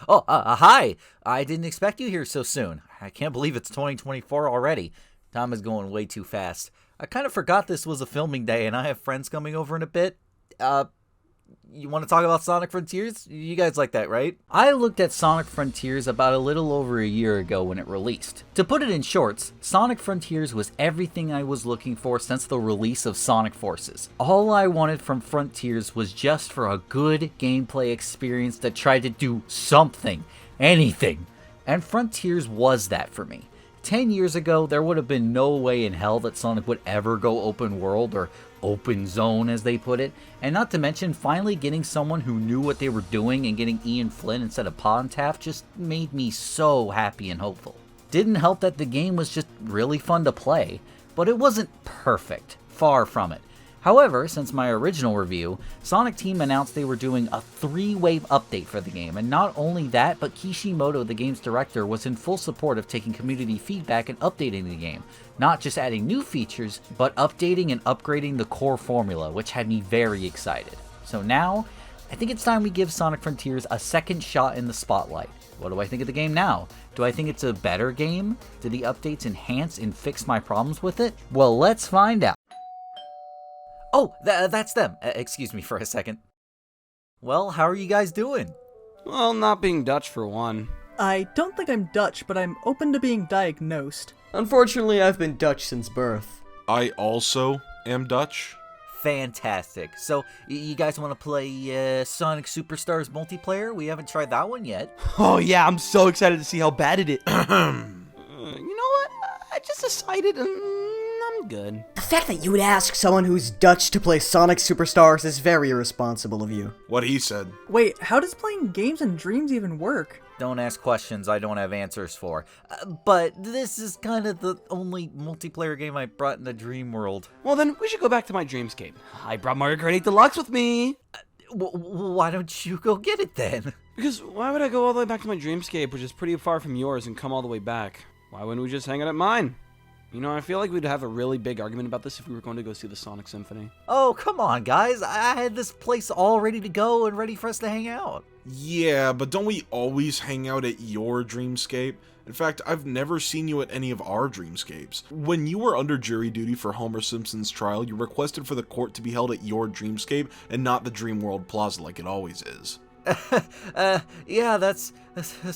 Hi! I didn't expect you here so soon. I can't believe it's 2024 already. Time is going way too fast. I kind of forgot this was a filming day and I have friends coming over in a bit. You want to talk about Sonic Frontiers? You guys like that, right? I looked at Sonic Frontiers about a little over a year ago when it released. To put it in shorts, Sonic Frontiers was everything I was looking for since the release of Sonic Forces. All I wanted from Frontiers was just for a good gameplay experience that tried to do something, anything. And Frontiers was that for me. 10 years ago, there would have been no way in hell that Sonic would ever go open world, or open zone as they put it, and not to mention finally getting someone who knew what they were doing and getting Ian Flynn instead of Pontaff just made me so happy and hopeful. Didn't help that the game was just really fun to play, but it wasn't perfect, far from it. However, since my original review, Sonic Team announced they were doing a 3-wave update for the game, and not only that, but Kishimoto, the game's director, was in full support of taking community feedback and updating the game. Not just adding new features, but updating and upgrading the core formula, which had me very excited. So now, I think it's time we give Sonic Frontiers a second shot in the spotlight. What do I think of the game now? Do I think it's a better game? Did the updates enhance and fix my problems with it? Well, let's find out. Oh, that's them. Excuse me for a second. Well, how are you guys doing? Well, not being Dutch for one. I don't think I'm Dutch, but I'm open to being diagnosed. Unfortunately, I've been Dutch since birth. I also am Dutch. Fantastic. So, you guys want to play Sonic Superstars multiplayer? We haven't tried that one yet. Oh yeah, I'm so excited to see how bad it is. You know what? I just decided I'm good. The fact that you would ask someone who's Dutch to play Sonic Superstars is very irresponsible of you. What he said. Wait, how does playing games and dreams even work? Don't ask questions I don't have answers for. But this is kind of the only multiplayer game I brought into Dreamworld. Well, then we should go back to my dreamscape. I brought Mario Kart 8 Deluxe with me. Why don't you go get it then? Because why would I go all the way back to my dreamscape, which is pretty far from yours, and come all the way back? Why wouldn't we just hang out at mine? You know, I feel like we'd have a really big argument about this if we were going to go see the Sonic Symphony. Oh, come on, guys. I had this place all ready to go and ready for us to hang out. Yeah, but don't we always hang out at your dreamscape? In fact, I've never seen you at any of our dreamscapes. When you were under jury duty for Homer Simpson's trial, you requested for the court to be held at your dreamscape and not the Dreamworld Plaza like it always is. Yeah, that's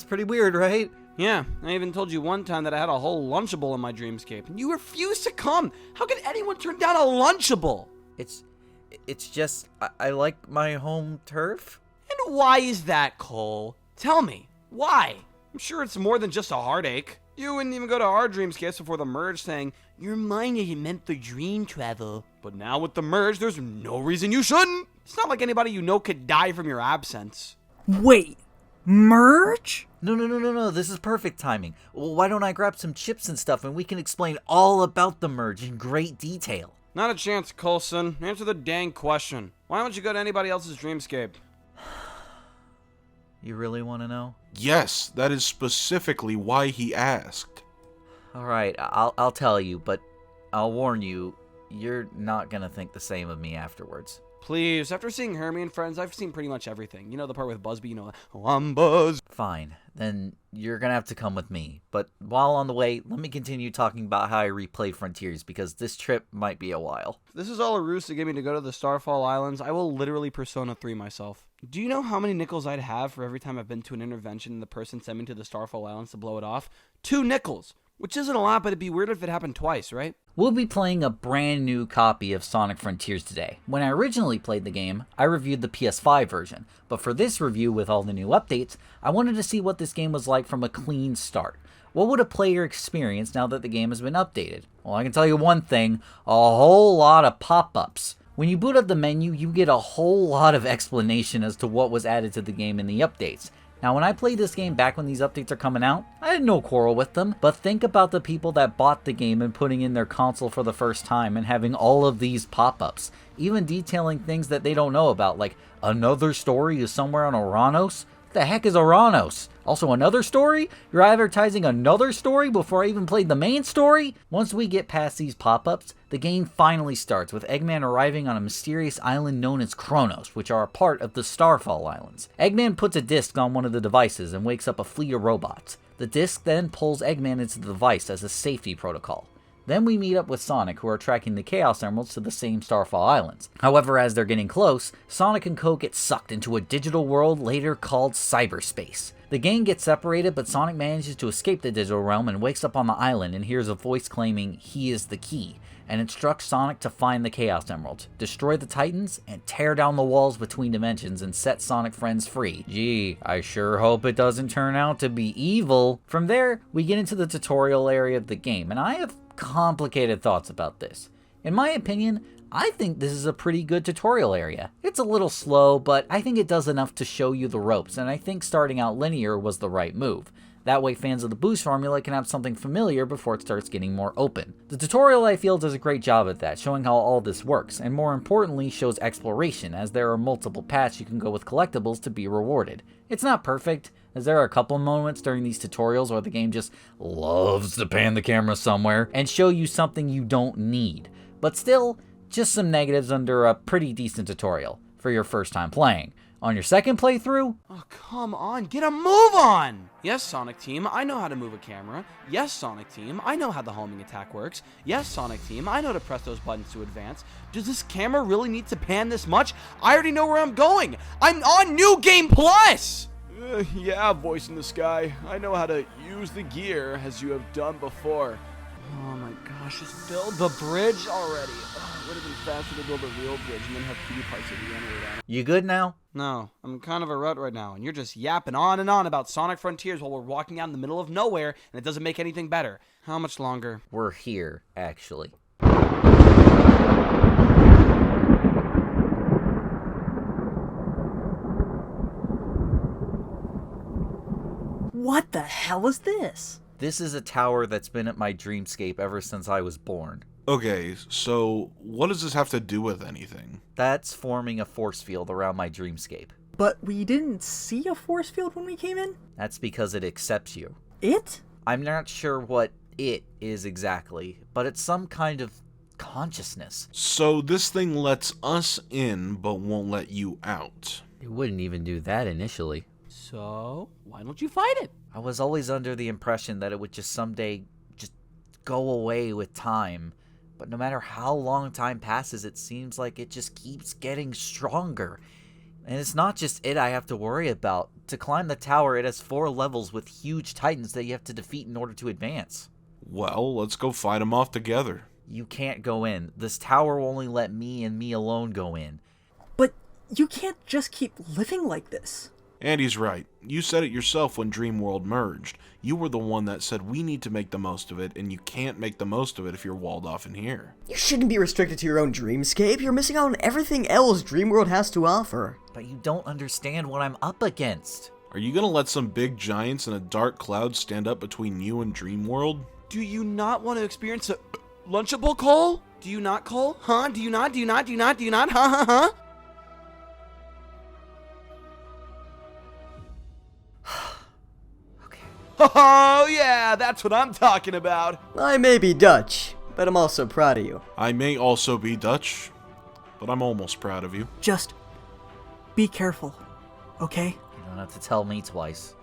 pretty weird, right? Yeah, I even told you one time that I had a whole Lunchable in my dreamscape, and you refused to come. How could anyone turn down a Lunchable? It's just, I like my home turf. And why is that, Cole? Tell me, why? I'm sure it's more than just a heartache. You wouldn't even go to our dreamscapes before the merge saying, your mind isn't meant for dream travel. But now with the merge, there's no reason you shouldn't. It's not like anybody you know could die from your absence. Wait, merge? No, this is perfect timing. Well, why don't I grab some chips and stuff and we can explain all about the merge in great detail. Not a chance, Coulson. Answer the dang question. Why don't you go to anybody else's dreamscape? You really want to know? Yes, that is specifically why he asked. Alright, I'll tell you, but I'll warn you, you're not gonna think the same of me afterwards. Please, after seeing Hermie and Friends, I've seen pretty much everything. You know the part with Buzzby, you know, oh, I'm Buzz. Fine, then you're gonna have to come with me. But while on the way, let me continue talking about how I replayed Frontiers, because this trip might be a while. If this is all a ruse to get me to go to the Starfall Islands, I will literally Persona 3 myself. Do you know how many nickels I'd have for every time I've been to an intervention and the person sent me to the Starfall Islands to blow it off? 2 nickels! Which isn't a lot, but it'd be weird if it happened twice, right? We'll be playing a brand new copy of Sonic Frontiers today. When I originally played the game, I reviewed the PS5 version, but for this review with all the new updates, I wanted to see what this game was like from a clean start. What would a player experience now that the game has been updated? Well, I can tell you one thing, a whole lot of pop-ups. When you boot up the menu, you get a whole lot of explanation as to what was added to the game in the updates. Now, when I played this game back when these updates are coming out, I had no quarrel with them, but think about the people that bought the game and putting in their console for the first time and having all of these pop-ups, even detailing things that they don't know about, like another story is somewhere on Oranos. The heck is Oranos? Also another story? You're advertising another story before I even played the main story? Once we get past these pop-ups, the game finally starts with Eggman arriving on a mysterious island known as Kronos, which are a part of the Starfall Islands. Eggman puts a disc on one of the devices and wakes up a fleet of robots. The disc then pulls Eggman into the device as a safety protocol. Then we meet up with Sonic, who are tracking the Chaos Emeralds to the same Starfall Islands. However, as they're getting close, Sonic and Co get sucked into a digital world later called cyberspace. The gang gets separated, but Sonic manages to escape the digital realm and wakes up on the island and hears a voice claiming he is the key, and instructs Sonic to find the Chaos Emeralds, destroy the Titans, and tear down the walls between dimensions and set Sonic friends free. Gee, I sure hope it doesn't turn out to be evil. From there, we get into the tutorial area of the game, and I have complicated thoughts about this. In my opinion, I think this is a pretty good tutorial area. It's a little slow, but I think it does enough to show you the ropes, and I think starting out linear was the right move. That way fans of the boost formula can have something familiar before it starts getting more open. The tutorial, I feel, does a great job at that, showing how all this works, and more importantly shows exploration, as there are multiple paths you can go with collectibles to be rewarded. It's not perfect, as there are a couple moments during these tutorials where the game just loves to pan the camera somewhere and show you something you don't need. But still, just some negatives under a pretty decent tutorial for your first time playing. On your second playthrough, Oh, come on, get a move on! Yes, Sonic Team, I know how to move a camera. Yes, Sonic Team, I know how the homing attack works. Yes, Sonic Team, I know to press those buttons to advance. Does this camera really need to pan this much? I already know where I'm going! I'm on New Game Plus! Yeah, voice in the sky. I know how to use the gear as you have done before. Oh my gosh, just build the bridge already. It would have been faster to build a real bridge and then have PewDiePie say the N-word on it. you good now? No, I'm kind of a rut right now, and you're just yapping on and on about Sonic Frontiers while we're walking out in the middle of nowhere, and it doesn't make anything better. How much longer? We're here, actually. What the hell is this? This is a tower that's been at my dreamscape ever since I was born. Okay, so what does this have to do with anything? That's forming a force field around my dreamscape. But we didn't see a force field when we came in? That's because it accepts you. It? I'm not sure what it is exactly, but it's some kind of consciousness. So this thing lets us in, but won't let you out. It wouldn't even do that initially. So, why don't you fight it? I was always under the impression that it would just someday just go away with time. But no matter how long time passes, it seems like it just keeps getting stronger. And it's not just it I have to worry about. To climb the tower, it has 4 levels with huge titans that you have to defeat in order to advance. Well, let's go fight them off together. You can't go in. This tower will only let me and me alone go in. But you can't just keep living like this. Andy's right. You said it yourself when Dreamworld merged. You were the one that said we need to make the most of it, and you can't make the most of it if you're walled off in here. You shouldn't be restricted to your own dreamscape. You're missing out on everything else Dreamworld has to offer. But you don't understand what I'm up against. Are you gonna let some big giants in a dark cloud stand up between you and Dreamworld? Do you not want to experience a Lunchable, Cole? Do you not, Cole? Huh? Do you not? Do you not? Do you not? Do you not? Huh? Huh? Huh? Oh, yeah, that's what I'm talking about. I may be Dutch, but I'm also proud of you. I may also be Dutch, but I'm almost proud of you. Just be careful, okay? You don't have to tell me twice.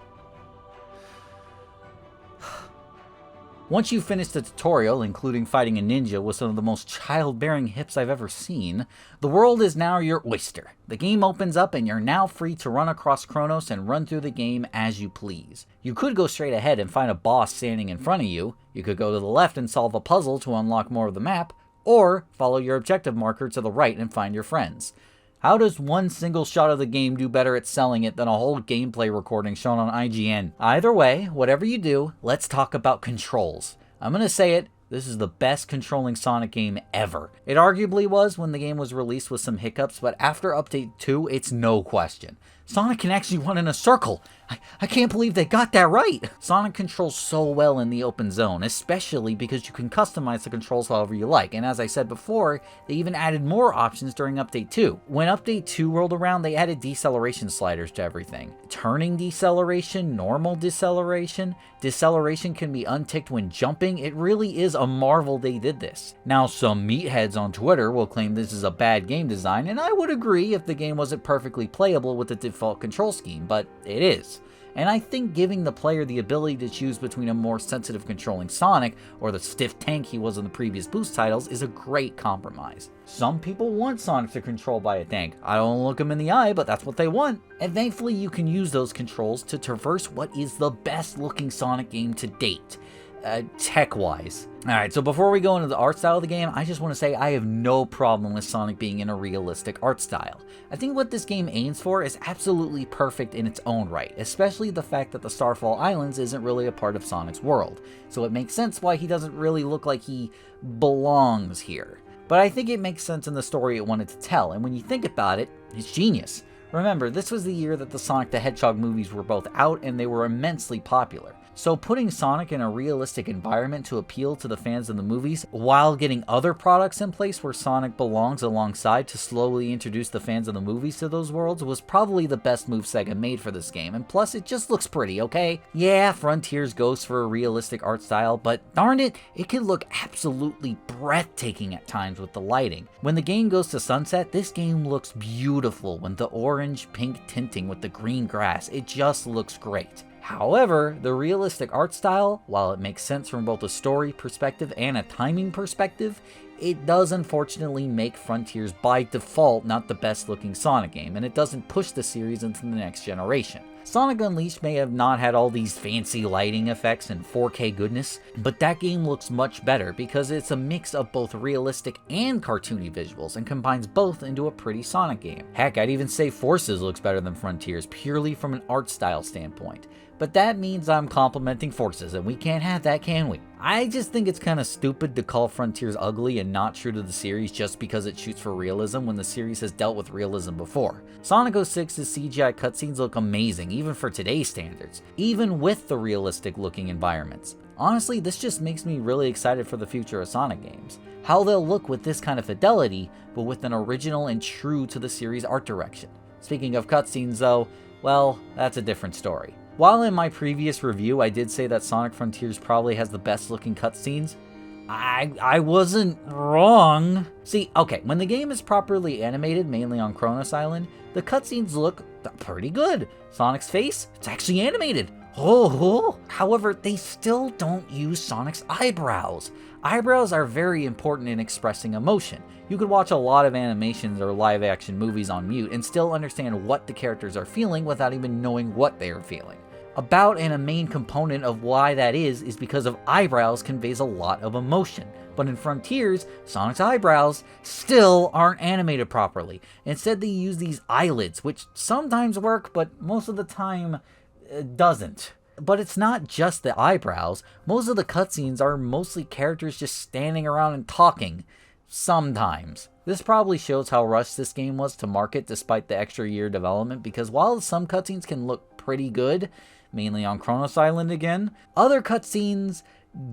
Once you finish the tutorial, including fighting a ninja with some of the most childbearing hips I've ever seen, the world is now your oyster. The game opens up and you're now free to run across Kronos and run through the game as you please. You could go straight ahead and find a boss standing in front of you, you could go to the left and solve a puzzle to unlock more of the map, or follow your objective marker to the right and find your friends. How does one single shot of the game do better at selling it than a whole gameplay recording shown on IGN? Either way, whatever you do, let's talk about controls. I'm gonna say it, this is the best controlling Sonic game ever. It arguably was when the game was released with some hiccups, but after Update 2, it's no question. Sonic can actually run in a circle. I can't believe they got that right! Sonic controls so well in the open zone, especially because you can customize the controls however you like, and as I said before, they even added more options during Update 2. When Update 2 rolled around, they added deceleration sliders to everything. Turning deceleration, normal deceleration can be unticked when jumping. It really is a marvel they did this. Now, some meatheads on Twitter will claim this is a bad game design, and I would agree if the game wasn't perfectly playable with the default control scheme, but it is. And I think giving the player the ability to choose between a more sensitive controlling Sonic or the stiff tank he was in the previous Boost titles is a great compromise. Some people want Sonic to control by a tank. I don't look them in the eye, but that's what they want. And thankfully you can use those controls to traverse what is the best looking Sonic game to date. Tech-wise. Alright, so before we go into the art style of the game, I just want to say I have no problem with Sonic being in a realistic art style. I think what this game aims for is absolutely perfect in its own right, especially the fact that the Starfall Islands isn't really a part of Sonic's world, so it makes sense why he doesn't really look like he belongs here. But I think it makes sense in the story it wanted to tell, and when you think about it, it's genius. Remember, this was the year that the Sonic the Hedgehog movies were both out and they were immensely popular. So putting Sonic in a realistic environment to appeal to the fans of the movies, while getting other products in place where Sonic belongs alongside to slowly introduce the fans of the movies to those worlds, was probably the best move SEGA made for this game, and plus it just looks pretty, okay? Yeah, Frontiers goes for a realistic art style, but darn it, it can look absolutely breathtaking at times with the lighting. When the game goes to sunset, this game looks beautiful when the orange-pink tinting with the green grass, it just looks great. However, the realistic art style, while it makes sense from both a story perspective and a timing perspective, it does unfortunately make Frontiers by default not the best looking Sonic game, and it doesn't push the series into the next generation. Sonic Unleashed may have not had all these fancy lighting effects and 4K goodness, but that game looks much better because it's a mix of both realistic and cartoony visuals and combines both into a pretty Sonic game. Heck, I'd even say Forces looks better than Frontiers purely from an art style standpoint. But that means I'm complimenting Forces, and we can't have that, can we? I just think it's kind of stupid to call Frontiers ugly and not true to the series just because it shoots for realism when the series has dealt with realism before. Sonic 06's CGI cutscenes look amazing, even for today's standards, even with the realistic looking environments. Honestly, this just makes me really excited for the future of Sonic games. How they'll look with this kind of fidelity, but with an original and true to the series art direction. Speaking of cutscenes though, well, that's a different story. While in my previous review I did say that Sonic Frontiers probably has the best looking cutscenes, I wasn't wrong. See, okay, when the game is properly animated, mainly on Kronos Island, the cutscenes look pretty good. Sonic's face, it's actually animated. Oh. However, they still don't use Sonic's eyebrows. Eyebrows are very important in expressing emotion. You could watch a lot of animations or live action movies on mute and still understand what the characters are feeling without even knowing what they are feeling. About and a main component of why that is because of eyebrows conveys a lot of emotion. But in Frontiers, Sonic's eyebrows still aren't animated properly. Instead, they use these eyelids, which sometimes work, but most of the time doesn't. But it's not just the eyebrows. Most of the cutscenes are mostly characters just standing around and talking. Sometimes. This probably shows how rushed this game was to market despite the extra year development, because while some cutscenes can look pretty good, mainly on Kronos Island again, other cutscenes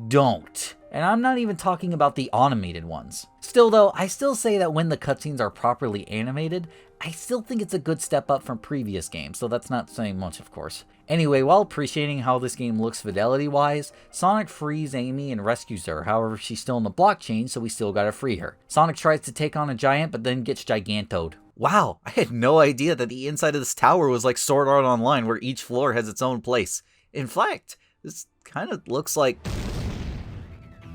don't. And I'm not even talking about the animated ones. Still though, I still say that when the cutscenes are properly animated, I still think it's a good step up from previous games, so that's not saying much of course. Anyway, while appreciating how this game looks fidelity-wise, Sonic frees Amy and rescues her, however she's still in the blockchain, so we still gotta free her. Sonic tries to take on a giant, but then gets gigantoed. Wow, I had no idea that the inside of this tower was like Sword Art Online, where each floor has its own place. In fact, this kind of looks like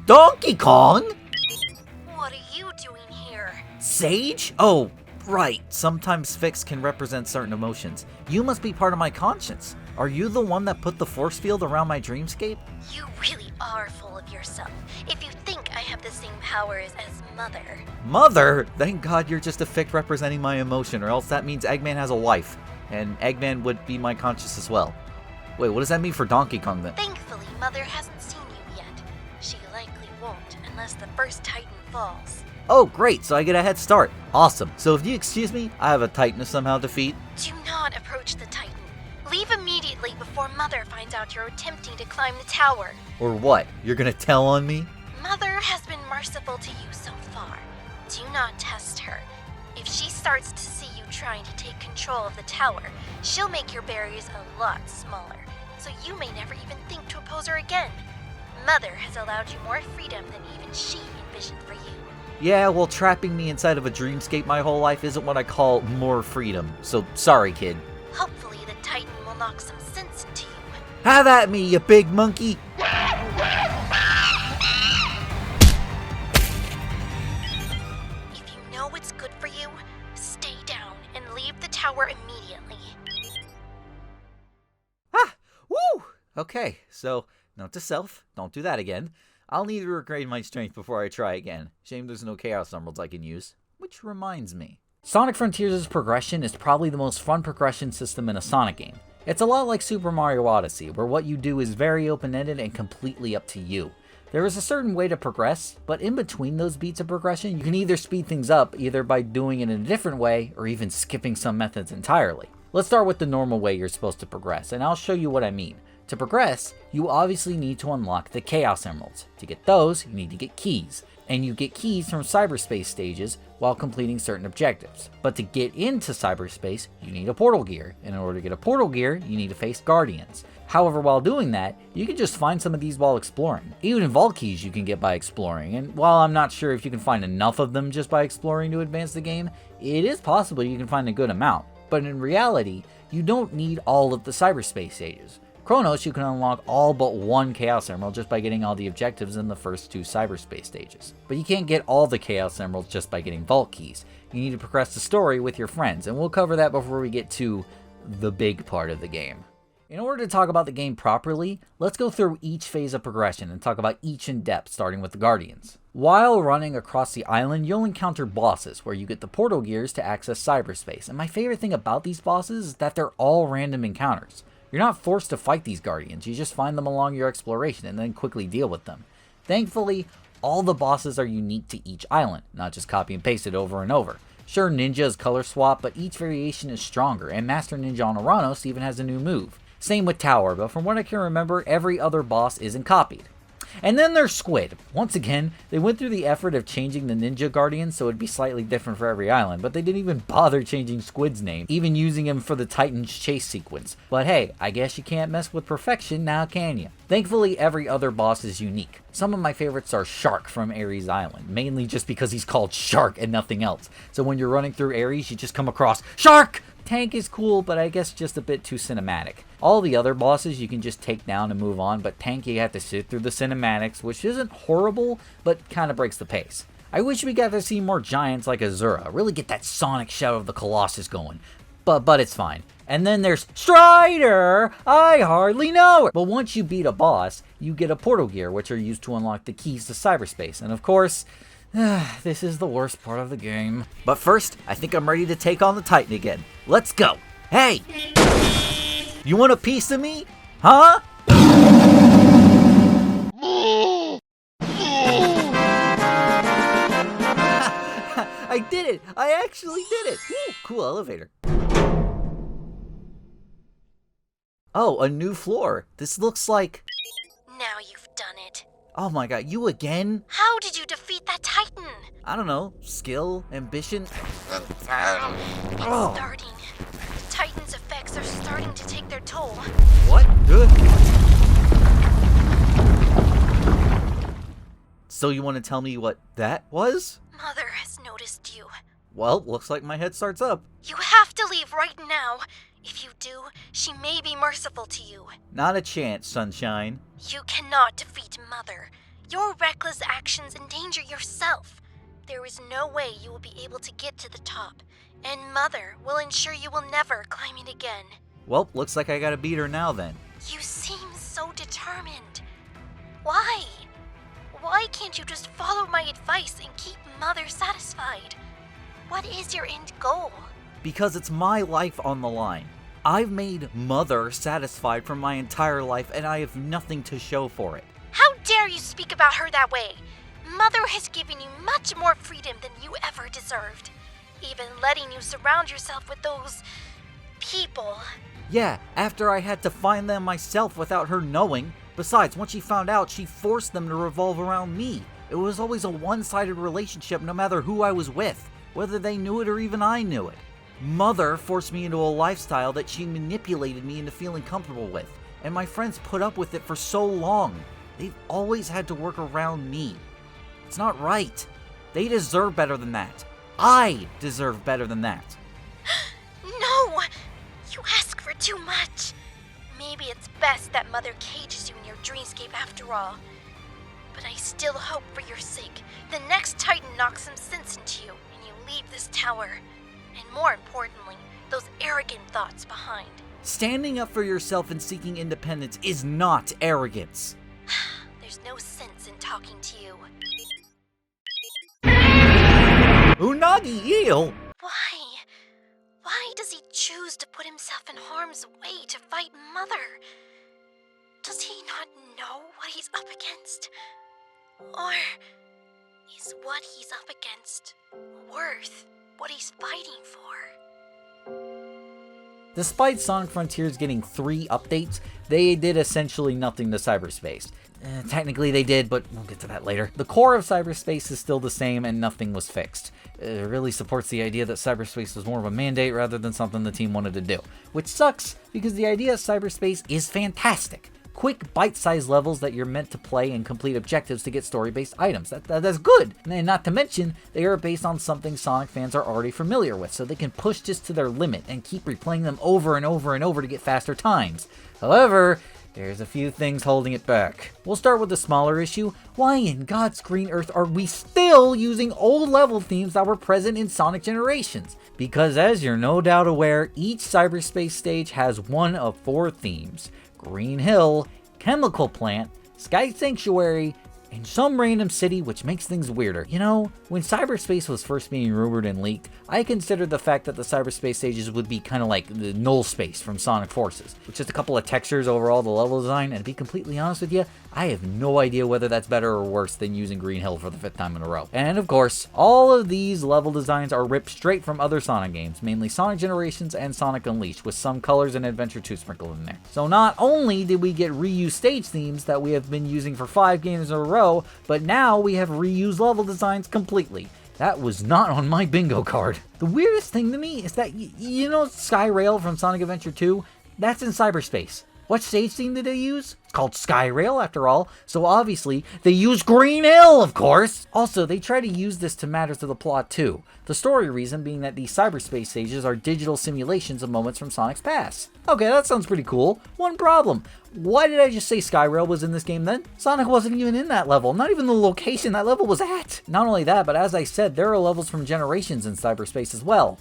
Donkey Kong? What are you doing here? Sage? Oh, right. Sometimes Fix can represent certain emotions. You must be part of my conscience. Are you the one that put the force field around my dreamscape? You really are full of yourself. If you think I have the same powers as Mother. Mother? Thank God you're just a Fic representing my emotion, or else that means Eggman has a wife. And Eggman would be my conscience as well. Wait, what does that mean for Donkey Kong then? Thankfully, Mother hasn't seen you yet. She likely won't unless the first Titan falls. Oh, great, so I get a head start. Awesome. So if you excuse me, I have a Titan to somehow defeat. Do not approach the Titan. Leave immediately before Mother finds out you're attempting to climb the tower. Or what? You're gonna tell on me? Mother has been merciful to you so far. Do not test her. If she starts to see you trying to take control of the tower, she'll make your berries a lot smaller, so you may never even think to oppose her again. Mother has allowed you more freedom than even she envisioned for you. Yeah, well, trapping me inside of a dreamscape my whole life isn't what I call more freedom, so sorry, kid. Hopefully the Titan will knock some sense into you. Have at me, you big monkey! If you know what's good for you, stay down and leave the tower immediately. Ah! Woo! Okay, so, note to self, don't do that again. I'll need to regain my strength before I try again. Shame there's no Chaos Emeralds I can use. Which reminds me. Sonic Frontiers' progression is probably the most fun progression system in a Sonic game. It's a lot like Super Mario Odyssey, where what you do is very open-ended and completely up to you. There is a certain way to progress, but in between those beats of progression, you can either speed things up, either by doing it in a different way, or even skipping some methods entirely. Let's start with the normal way you're supposed to progress, and I'll show you what I mean. To progress, you obviously need to unlock the Chaos Emeralds. To get those, you need to get keys. And you get keys from cyberspace stages while completing certain objectives. But to get into cyberspace, you need a portal gear. And in order to get a portal gear, you need to face guardians. However, while doing that, you can just find some of these while exploring. Even vault keys you can get by exploring, and while I'm not sure if you can find enough of them just by exploring to advance the game, it is possible you can find a good amount. But in reality, you don't need all of the cyberspace stages. Chronos, you can unlock all but one Chaos Emerald just by getting all the objectives in the first 2 cyberspace stages. But you can't get all the Chaos Emeralds just by getting vault keys. You need to progress the story with your friends, and we'll cover that before we get to the big part of the game. In order to talk about the game properly, let's go through each phase of progression and talk about each in depth, starting with the Guardians. While running across the island, you'll encounter bosses where you get the portal gears to access cyberspace, and my favorite thing about these bosses is that they're all random encounters. You're not forced to fight these guardians, you just find them along your exploration and then quickly deal with them. Thankfully, all the bosses are unique to each island, not just copy and paste it over and over. Sure, Ninja is color swap, but each variation is stronger, and Master Ninja on Uranos even has a new move. Same with Tower, but from what I can remember, every other boss isn't copied. And then there's Squid. Once again, they went through the effort of changing the Ninja Guardians so it'd be slightly different for every island, but they didn't even bother changing Squid's name, even using him for the Titan's chase sequence. But hey, I guess you can't mess with perfection, now can you? Thankfully, every other boss is unique. Some of my favorites are Shark from Ares Island, mainly just because he's called Shark and nothing else. So when you're running through Ares, you just come across Shark! Tank is cool, but I guess just a bit too cinematic. All the other bosses you can just take down and move on, but Tank you have to sit through the cinematics, which isn't horrible, but kind of breaks the pace. I wish we got to see more giants like Azura, really get that Sonic Shadow of the Colossus going. But it's fine. And then there's Strider! I hardly know her! But once you beat a boss, you get a portal gear, which are used to unlock the keys to cyberspace. And of course, this is the worst part of the game. But first, I think I'm ready to take on the Titan again. Let's go! Hey! You want a piece of me? Huh? I did it! I actually did it! Woo, cool elevator. Oh, a new floor. This looks like... Now you've done it. Oh my god, you again? How did you defeat that Titan? I don't know. Skill? Ambition? It's starting. Titan's effects are starting to take their toll. What? So you want to tell me what that was? Mother has noticed you. Well, looks like my head starts up. You have to leave right now. If you do, she may be merciful to you. Not a chance, Sunshine. You cannot defeat Mother. Your reckless actions endanger yourself. There is no way you will be able to get to the top, and Mother will ensure you will never climb it again. Well, looks like I gotta beat her now then. You seem so determined. Why? Why can't you just follow my advice and keep Mother satisfied? What is your end goal? Because it's my life on the line. I've made Mother satisfied for my entire life, and I have nothing to show for it. How dare you speak about her that way? Mother has given you much more freedom than you ever deserved. Even letting you surround yourself with those... people. Yeah, after I had to find them myself without her knowing. Besides, once she found out, she forced them to revolve around me. It was always a one-sided relationship no matter who I was with, whether they knew it or even I knew it. Mother forced me into a lifestyle that she manipulated me into feeling comfortable with, and my friends put up with it for so long. They've always had to work around me. It's not right. They deserve better than that. I deserve better than that. No! You ask for too much. Maybe it's best that Mother cages you in your dreamscape after all. But I still hope for your sake the next Titan knocks some sense into you and you leave this tower. And more importantly, those arrogant thoughts behind. Standing up for yourself and seeking independence is not arrogance. There's no sense in talking to you. Unagi eel? Why does he choose to put himself in harm's way to fight Mother? Does he not know what he's up against? Or is what he's up against worth what he's fighting for? Despite Sonic Frontiers getting 3 updates, they did essentially nothing to cyberspace. Technically they did, but we'll get to that later. The core of cyberspace is still the same and nothing was fixed. It really supports the idea that cyberspace was more of a mandate rather than something the team wanted to do. Which sucks, because the idea of cyberspace is fantastic. Quick, bite-sized levels that you're meant to play and complete objectives to get story-based items. That's good. And not to mention, they are based on something Sonic fans are already familiar with, so they can push this to their limit and keep replaying them over and over and over to get faster times. However, there's a few things holding it back. We'll start with the smaller issue. Why in God's green earth are we still using old level themes that were present in Sonic Generations? Because as you're no doubt aware, each cyberspace stage has one of 4 themes. Green Hill, Chemical Plant, Sky Sanctuary, and some random city, which makes things weirder. You know, when cyberspace was first being rumored and leaked, I considered the fact that the cyberspace stages would be kind of like the null space from Sonic Forces, with just a couple of textures over all the level design, and to be completely honest with you, I have no idea whether that's better or worse than using Green Hill for the 5th time in a row. And of course, all of these level designs are ripped straight from other Sonic games, mainly Sonic Generations and Sonic Unleashed, with some colors and Adventure 2 sprinkled in there. So not only did we get reused stage themes that we have been using for 5 games in a row, but now we have reused level designs completely. That was not on my bingo card. The weirdest thing to me is that, you know Sky Rail from Sonic Adventure 2? That's in cyberspace. What stage theme did they use? It's called Sky Rail after all, so obviously they use Green Hill, of course! Also, they try to use this to matters to the plot too. The story reason being that these cyberspace stages are digital simulations of moments from Sonic's past. Okay, that sounds pretty cool. One problem. Why did I just say Sky Rail was in this game then? Sonic wasn't even in that level, not even the location that level was at. Not only that, but as I said, there are levels from Generations in cyberspace as well.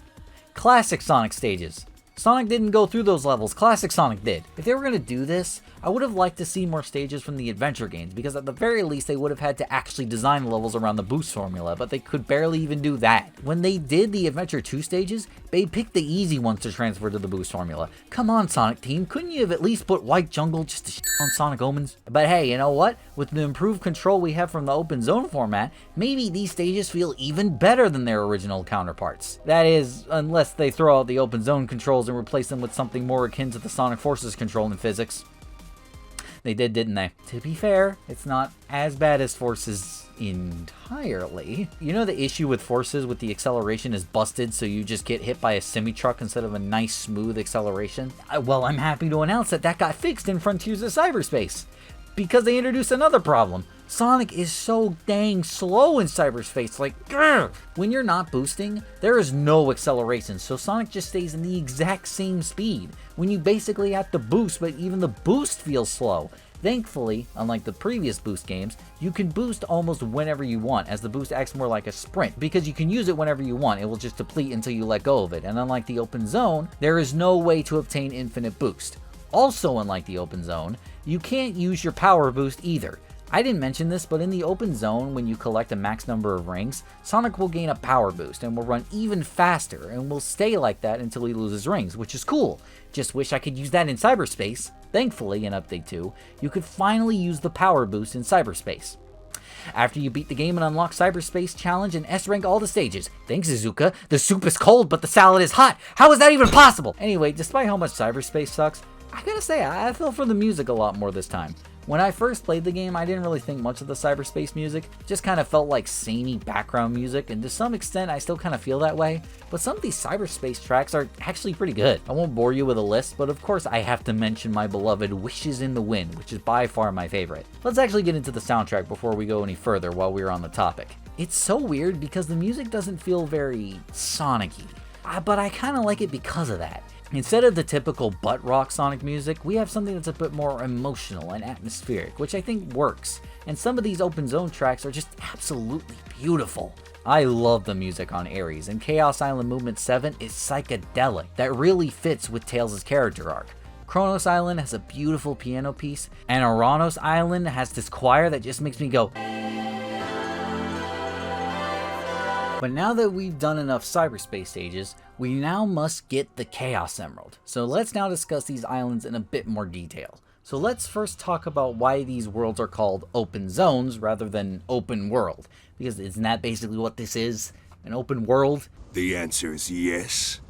Classic Sonic stages. Sonic didn't go through those levels, Classic Sonic did. If they were going to do this, I would have liked to see more stages from the adventure games, because at the very least they would have had to actually design the levels around the boost formula, but they could barely even do that. When they did the Adventure 2 stages, they picked the easy ones to transfer to the boost formula. Come on, Sonic Team, couldn't you have at least put White Jungle just to shit on Sonic Omens? But hey, you know what? With the improved control we have from the open zone format, maybe these stages feel even better than their original counterparts. That is, unless they throw out the open zone controls and replace them with something more akin to the Sonic Forces control in physics. They did, didn't they? To be fair, it's not as bad as Forces entirely. You know the issue with Forces with the acceleration is busted, so you just get hit by a semi-truck instead of a nice smooth acceleration? Well, I'm happy to announce that got fixed in Frontiers of Cyberspace, because they introduced another problem. Sonic is so dang slow in cyberspace, like, grr! When you're not boosting, there is no acceleration, so Sonic just stays in the exact same speed, when you basically have to boost, but even the boost feels slow. Thankfully, unlike the previous boost games, you can boost almost whenever you want, as the boost acts more like a sprint, because you can use it whenever you want, it will just deplete until you let go of it, and unlike the open zone, there is no way to obtain infinite boost. Also unlike the open zone, you can't use your power boost either. I didn't mention this, but in the open zone, when you collect a max number of rings, Sonic will gain a power boost and will run even faster and will stay like that until he loses rings, which is cool. Just wish I could use that in cyberspace. Thankfully, in Update 2, you could finally use the power boost in cyberspace. After you beat the game and unlock Cyberspace Challenge and S-rank all the stages. Thanks, Izuka. The soup is cold, but the salad is hot. How is that even possible? Anyway, despite how much Cyberspace sucks, I gotta say, I fell for the music a lot more this time. When I first played the game, I didn't really think much of the cyberspace music. It just kind of felt like samey background music, and to some extent, I still kind of feel that way. But some of these cyberspace tracks are actually pretty good. I won't bore you with a list, but of course I have to mention my beloved Wishes in the Wind, which is by far my favorite. Let's actually get into the soundtrack before we go any further while we're on the topic. It's so weird because the music doesn't feel very Sonic-y, but I kind of like it because of that. Instead of the typical butt rock Sonic music, we have something that's a bit more emotional and atmospheric, which I think works. And some of these open zone tracks are just absolutely beautiful. I love the music on Ares, and Chaos Island Movement 7 is psychedelic. That really fits with Tails' character arc. Kronos Island has a beautiful piano piece, and Oranos Island has this choir that just makes me go. But now that we've done enough cyberspace stages, we now must get the Chaos Emerald. So let's now discuss these islands in a bit more detail. So let's first talk about why these worlds are called open zones rather than open world. Because isn't that basically what this is? An open world? The answer is yes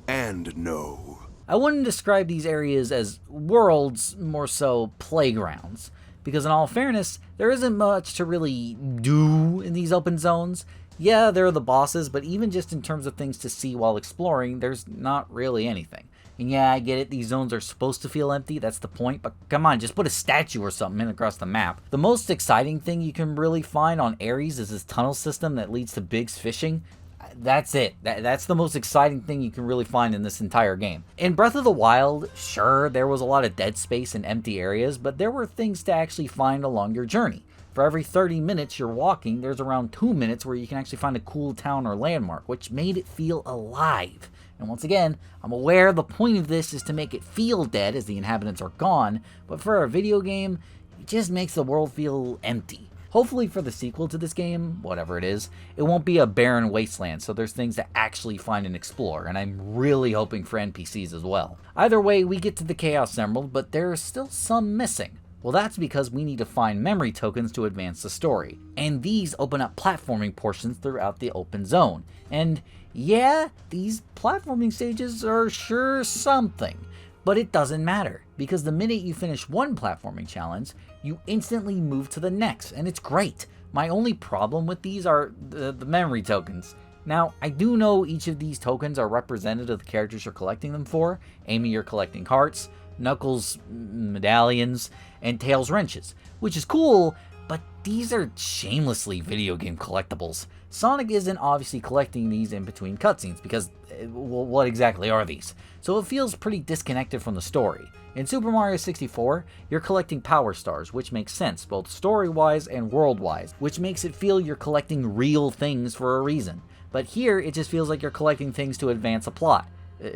and no. I wouldn't describe these areas as worlds, more so playgrounds. Because in all fairness, there isn't much to really do in these open zones. Yeah, there are the bosses, but even just in terms of things to see while exploring, there's not really anything. And yeah, I get it, these zones are supposed to feel empty, that's the point, but come on, just put a statue or something in across the map. The most exciting thing you can really find on Ares is this tunnel system that leads to Big's fishing. That's it. That's the most exciting thing you can really find in this entire game. In Breath of the Wild, sure, there was a lot of dead space and empty areas, but there were things to actually find along your journey. For every 30 minutes you're walking, there's around 2 minutes where you can actually find a cool town or landmark, which made it feel alive. And once again, I'm aware the point of this is to make it feel dead as the inhabitants are gone, but for a video game, it just makes the world feel empty. Hopefully for the sequel to this game, whatever it is, it won't be a barren wasteland, so there's things to actually find and explore, and I'm really hoping for NPCs as well. Either way, we get to the Chaos Emerald, but there are still some missing. Well, that's because we need to find memory tokens to advance the story, and these open up platforming portions throughout the open zone. And yeah, these platforming stages are sure something, but it doesn't matter, because the minute you finish one platforming challenge, you instantly move to the next, and it's great. My only problem with these are the memory tokens. Now, I do know each of these tokens are representative of the characters you're collecting them for. Amy, you're collecting hearts, Knuckles, medallions, and Tails, wrenches, which is cool, but these are shamelessly video game collectibles. Sonic isn't obviously collecting these in between cutscenes, because what exactly are these? So it feels pretty disconnected from the story. In Super Mario 64, you're collecting Power Stars, which makes sense, both story-wise and world-wise, which makes it feel you're collecting real things for a reason. But here, it just feels like you're collecting things to advance a plot.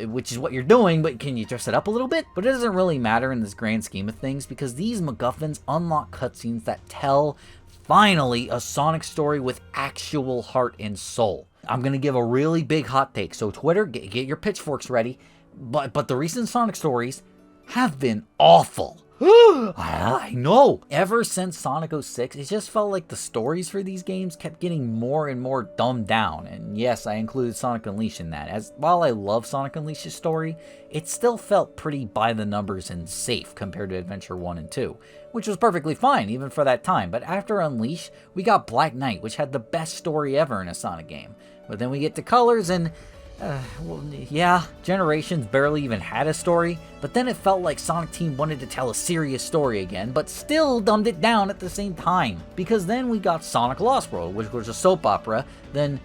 Which is what you're doing, but can you dress it up a little bit? But it doesn't really matter in this grand scheme of things, because these MacGuffins unlock cutscenes that tell, finally, a Sonic story with actual heart and soul. I'm gonna give a really big hot take, so Twitter, get your pitchforks ready, but the recent Sonic stories have been awful. I know. Ever since Sonic 06, it just felt like the stories for these games kept getting more and more dumbed down. And yes, I included Sonic Unleashed in that, as while I love Sonic Unleashed's story, it still felt pretty by the numbers and safe compared to Adventure 1 and 2, which was perfectly fine even for that time. But after Unleashed, we got Black Knight, which had the best story ever in a Sonic game. But then we get to Colors and well, yeah, Generations barely even had a story, but then it felt like Sonic Team wanted to tell a serious story again, but still dumbed it down at the same time. Because then we got Sonic Lost World, which was a soap opera, then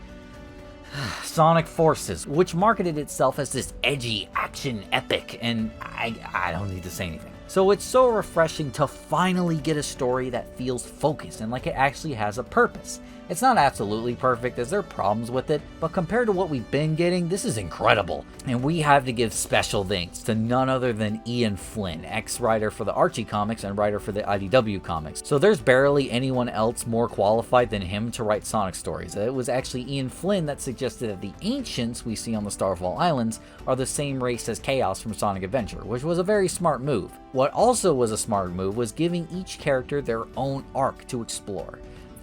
Sonic Forces, which marketed itself as this edgy action epic, and I don't need to say anything. So it's so refreshing to finally get a story that feels focused and like it actually has a purpose. It's not absolutely perfect, as there are problems with it, but compared to what we've been getting, this is incredible. And we have to give special thanks to none other than Ian Flynn, ex-writer for the Archie comics and writer for the IDW comics. So there's barely anyone else more qualified than him to write Sonic stories. It was actually Ian Flynn that suggested that the Ancients we see on the Starfall Islands are the same race as Chaos from Sonic Adventure, which was a very smart move. What also was a smart move was giving each character their own arc to explore.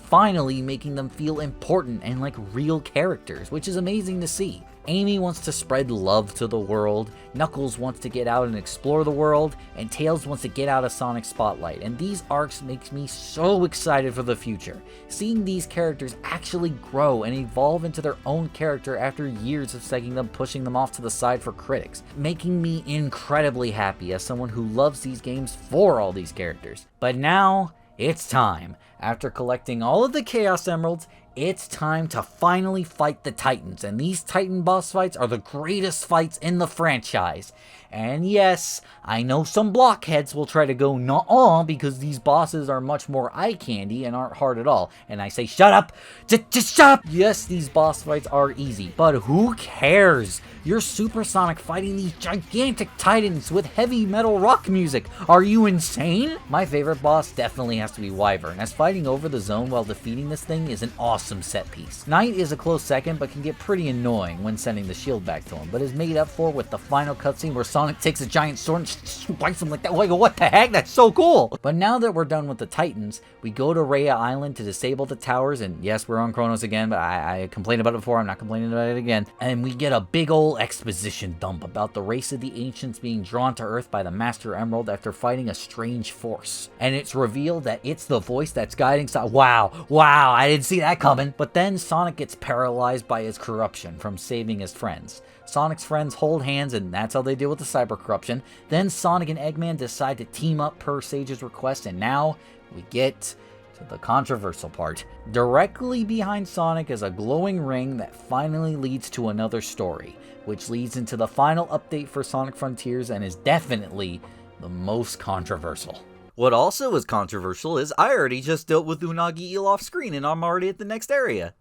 finally making them feel important and like real characters, which is amazing to see. Amy wants to spread love to the world, Knuckles wants to get out and explore the world, and Tails wants to get out of Sonic's spotlight, and these arcs makes me so excited for the future. Seeing these characters actually grow and evolve into their own character after years of SEGA them pushing them off to the side for critics, making me incredibly happy as someone who loves these games for all these characters. But now, it's time. After collecting all of the Chaos Emeralds, it's time to finally fight the Titans, and these Titan boss fights are the greatest fights in the franchise. And yes, I know some blockheads will try to go nuh-uh because these bosses are much more eye candy and aren't hard at all. And I say, shut up! Just shut up! Yes, these boss fights are easy, but who cares? You're Super Sonic fighting these gigantic Titans with heavy metal rock music. Are you insane? My favorite boss definitely has to be Wyvern, as fighting over the zone while defeating this thing is an awesome set piece. Knight is a close second, but can get pretty annoying when sending the shield back to him, but is made up for with the final cutscene where Sonic takes a giant sword and swipes him like that. Like, what the heck? That's so cool! But now that we're done with the Titans, we go to Rhea Island to disable the towers, and yes, we're on Kronos again, but I complained about it before, I'm not complaining about it again. And we get a big ol' exposition dump about the race of the ancients being drawn to Earth by the Master Emerald after fighting a strange force. And it's revealed that it's the voice that's guiding Sonic. Wow, I didn't see that coming. But then Sonic gets paralyzed by his corruption from saving his friends. Sonic's friends hold hands, and that's how they deal with the cyber corruption. Then Sonic and Eggman decide to team up per Sage's request, and now we get to the controversial part. Directly behind Sonic is a glowing ring that finally leads to another story, which leads into the final update for Sonic Frontiers and is definitely the most controversial. What also is controversial is I already just dealt with Unagi Eel off screen and I'm already at the next area.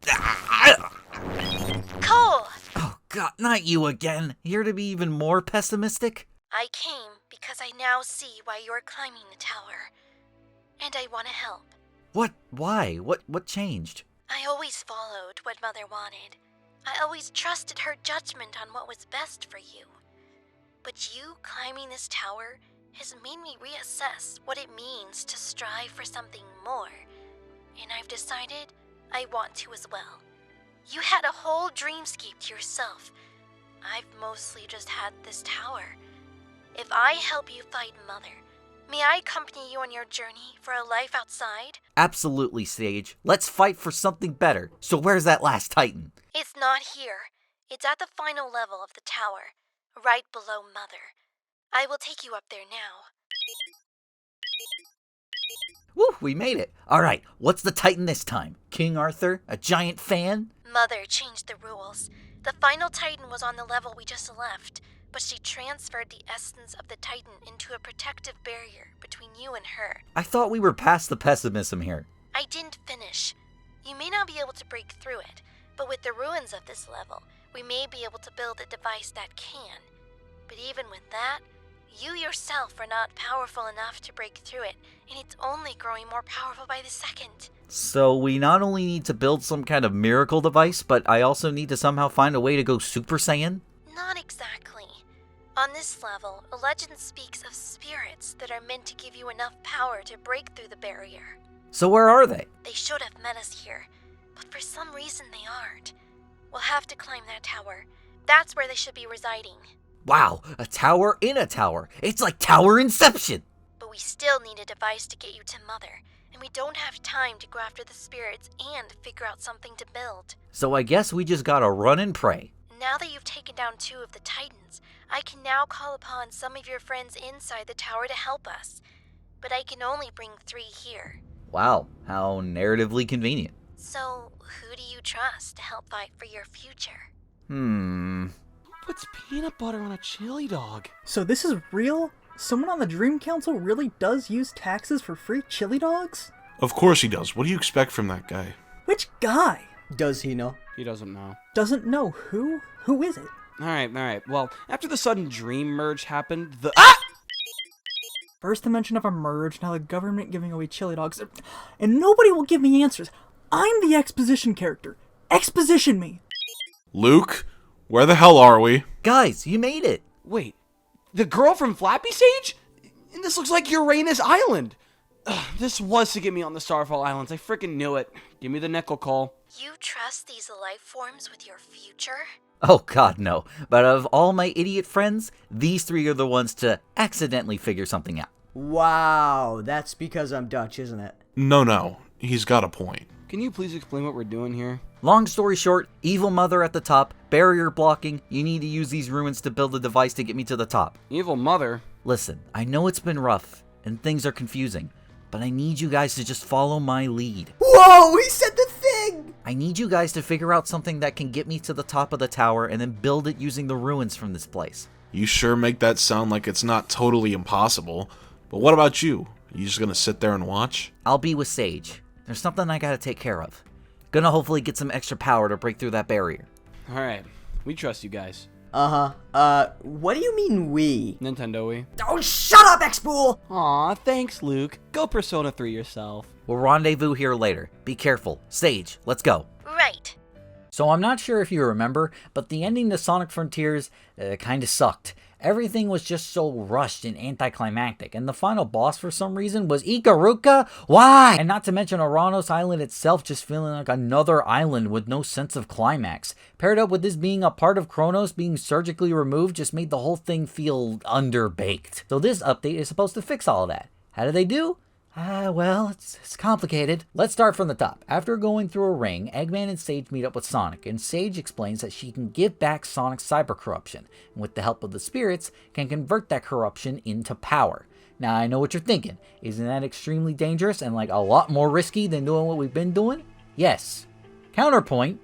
Cole! Oh god, not you again. Here to be even more pessimistic? I came because I now see why you're climbing the tower. And I want to help. What? Why? What changed? I always followed what Mother wanted. I always trusted her judgment on what was best for you. But you climbing this tower has made me reassess what it means to strive for something more. And I've decided I want to as well. You had a whole dreamscape to yourself. I've mostly just had this tower. If I help you fight Mother, may I accompany you on your journey for a life outside? Absolutely, Sage. Let's fight for something better. So where's that last Titan? It's not here. It's at the final level of the tower, right below Mother. I will take you up there now. Woo, we made it. Alright, what's the Titan this time? King Arthur? A giant fan? Mother changed the rules. The final Titan was on the level we just left, but she transferred the essence of the Titan into a protective barrier between you and her. I thought we were past the pessimism here. I didn't finish. You may not be able to break through it, but with the ruins of this level, we may be able to build a device that can. But even with that, you yourself are not powerful enough to break through it, and it's only growing more powerful by the second. So we not only need to build some kind of miracle device, but I also need to somehow find a way to go Super Saiyan? Not exactly. On this level, a legend speaks of spirits that are meant to give you enough power to break through the barrier. So where are they? They should have met us here, but for some reason they aren't. We'll have to climb that tower. That's where they should be residing. Wow, a tower in a tower. It's like Tower Inception. But we still need a device to get you to Mother, and we don't have time to go after the spirits and figure out something to build. So I guess we just gotta run and pray. Now that you've taken down 2 of the Titans, I can now call upon some of your friends inside the tower to help us. But I can only bring 3 here. Wow, how narratively convenient. So, who do you trust to help fight for your future? What's peanut butter on a chili dog? So this is real? Someone on the Dream Council really does use taxes for free chili dogs? Of course he does. What do you expect from that guy? Which guy? Does he know? He doesn't know. Doesn't know who? Who is it? Alright. Well, after the sudden dream merge happened, First the mention of a merge, now the government giving away chili dogs. And nobody will give me answers. I'm the exposition character. Exposition me! Luke, where the hell are we? Guys, you made it. Wait, the girl from Flappy Stage? And this looks like Uranus Island. This was to get me on the Starfall Islands. I freaking knew it. Give me the nickel call. You trust these life forms with your future? Oh god, no. But of all my idiot friends, these three are the ones to accidentally figure something out. Wow, that's because I'm Dutch, isn't it? No, he's got a point. Can you please explain what we're doing here? Long story short, evil mother at the top, barrier blocking, you need to use these ruins to build a device to get me to the top. Evil mother? Listen, I know it's been rough, and things are confusing, but I need you guys to just follow my lead. Whoa, he said the thing! I need you guys to figure out something that can get me to the top of the tower and then build it using the ruins from this place. You sure make that sound like it's not totally impossible. But what about you? Are you just gonna sit there and watch? I'll be with Sage. There's something I gotta take care of. Gonna hopefully get some extra power to break through that barrier. Alright, we trust you guys. What do you mean we? Nintendo we. Oh, shut up, X-Fool! Aw, thanks, Luke. Go Persona 3 yourself. We'll rendezvous here later. Be careful. Sage, let's go. Right. So I'm not sure if you remember, but the ending to Sonic Frontiers kinda sucked. Everything was just so rushed and anticlimactic, and the final boss for some reason was Ikaruka? Why? And not to mention Oranos Island itself just feeling like another island with no sense of climax. Paired up with this being a part of Chronos being surgically removed just made the whole thing feel underbaked. So this update is supposed to fix all of that. How did they do? Well, it's complicated. Let's start from the top. After going through a ring, Eggman and Sage meet up with Sonic, and Sage explains that she can give back Sonic's cyber corruption, and with the help of the spirits, can convert that corruption into power. Now, I know what you're thinking. Isn't that extremely dangerous and like a lot more risky than doing what we've been doing? Yes. Counterpoint.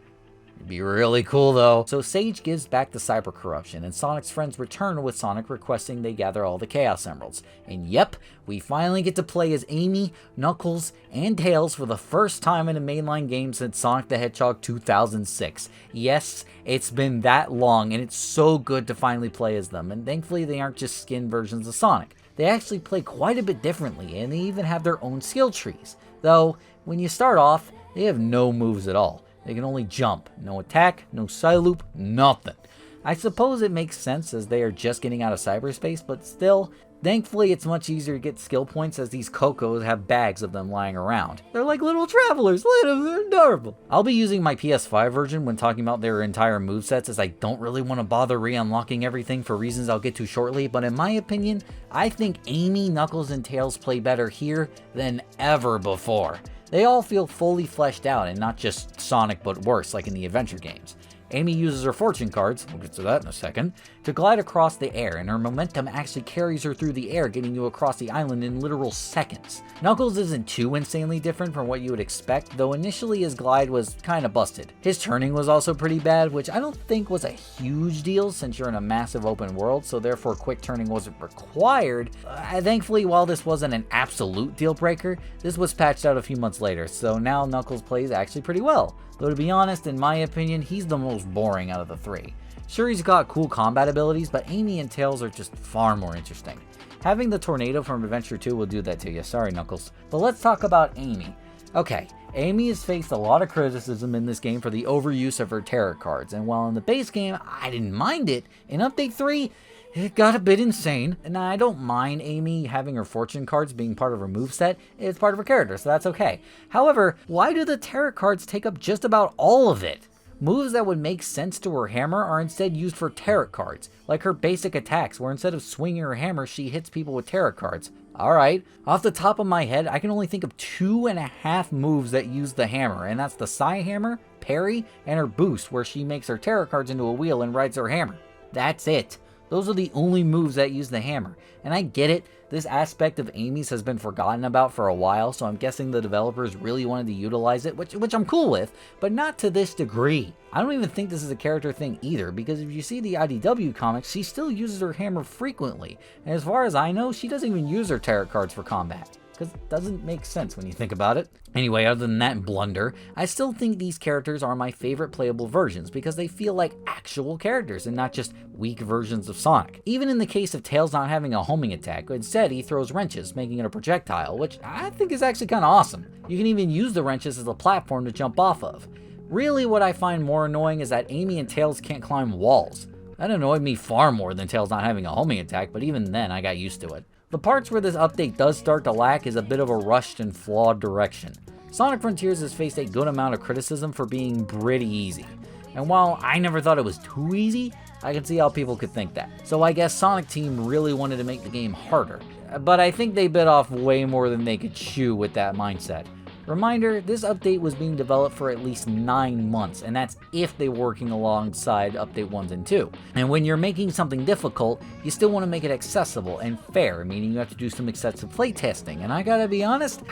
It'd be really cool though. So Sage gives back the cyber corruption, and Sonic's friends return with Sonic requesting they gather all the Chaos Emeralds. And yep, we finally get to play as Amy, Knuckles, and Tails for the first time in a mainline game since Sonic the Hedgehog 2006. Yes, it's been that long, and it's so good to finally play as them, and thankfully they aren't just skin versions of Sonic. They actually play quite a bit differently, and they even have their own skill trees. Though, when you start off, they have no moves at all. They can only jump. No attack, no side loop, nothing. I suppose it makes sense as they are just getting out of cyberspace, but still, thankfully it's much easier to get skill points as these Cocos have bags of them lying around. They're like little travelers, they're adorable. I'll be using my PS5 version when talking about their entire movesets as I don't really want to bother re-unlocking everything for reasons I'll get to shortly, but in my opinion, I think Amy, Knuckles, and Tails play better here than ever before. They all feel fully fleshed out and not just Sonic but worse like in the adventure games. Amy uses her fortune cards, we'll get to that in a second, to glide across the air, and her momentum actually carries her through the air, getting you across the island in literal seconds. Knuckles isn't too insanely different from what you would expect, though initially his glide was kinda busted. His turning was also pretty bad, which I don't think was a huge deal since you're in a massive open world, so therefore quick turning wasn't required. Thankfully, while this wasn't an absolute deal breaker, this was patched out a few months later, so now Knuckles plays actually pretty well. Though to be honest, in my opinion, he's the most boring out of the three. Sure, he's got cool combat abilities, but Amy and Tails are just far more interesting. Having the tornado from Adventure 2 will do that to you, sorry Knuckles. But let's talk about Amy. Okay, Amy has faced a lot of criticism in this game for the overuse of her tarot cards, and while in the base game I didn't mind it, in Update 3, it got a bit insane. Now, I don't mind Amy having her fortune cards being part of her moveset. It's part of her character, so that's okay. However, why do the tarot cards take up just about all of it? Moves that would make sense to her hammer are instead used for tarot cards, like her basic attacks, where instead of swinging her hammer, she hits people with tarot cards. Alright, off the top of my head, I can only think of 2.5 moves that use the hammer, and that's the Psy Hammer, Parry, and her boost, where she makes her tarot cards into a wheel and rides her hammer. That's it. Those are the only moves that use the hammer. And I get it, this aspect of Amy's has been forgotten about for a while, so I'm guessing the developers really wanted to utilize it, which I'm cool with, but not to this degree. I don't even think this is a character thing either, because if you see the IDW comics, she still uses her hammer frequently, and as far as I know, she doesn't even use her tarot cards for combat. Because it doesn't make sense when you think about it. Anyway, other than that blunder, I still think these characters are my favorite playable versions because they feel like actual characters and not just weak versions of Sonic. Even in the case of Tails not having a homing attack, instead he throws wrenches, making it a projectile, which I think is actually kind of awesome. You can even use the wrenches as a platform to jump off of. Really, what I find more annoying is that Amy and Tails can't climb walls. That annoyed me far more than Tails not having a homing attack, but even then I got used to it. The parts where this update does start to lack is a bit of a rushed and flawed direction. Sonic Frontiers has faced a good amount of criticism for being pretty easy. And while I never thought it was too easy, I can see how people could think that. So I guess Sonic Team really wanted to make the game harder. But I think they bit off way more than they could chew with that mindset. Reminder, this update was being developed for at least 9 months, and that's if they were working alongside Update 1 and 2. And when you're making something difficult, you still want to make it accessible and fair, meaning you have to do some excessive playtesting. And I gotta be honest,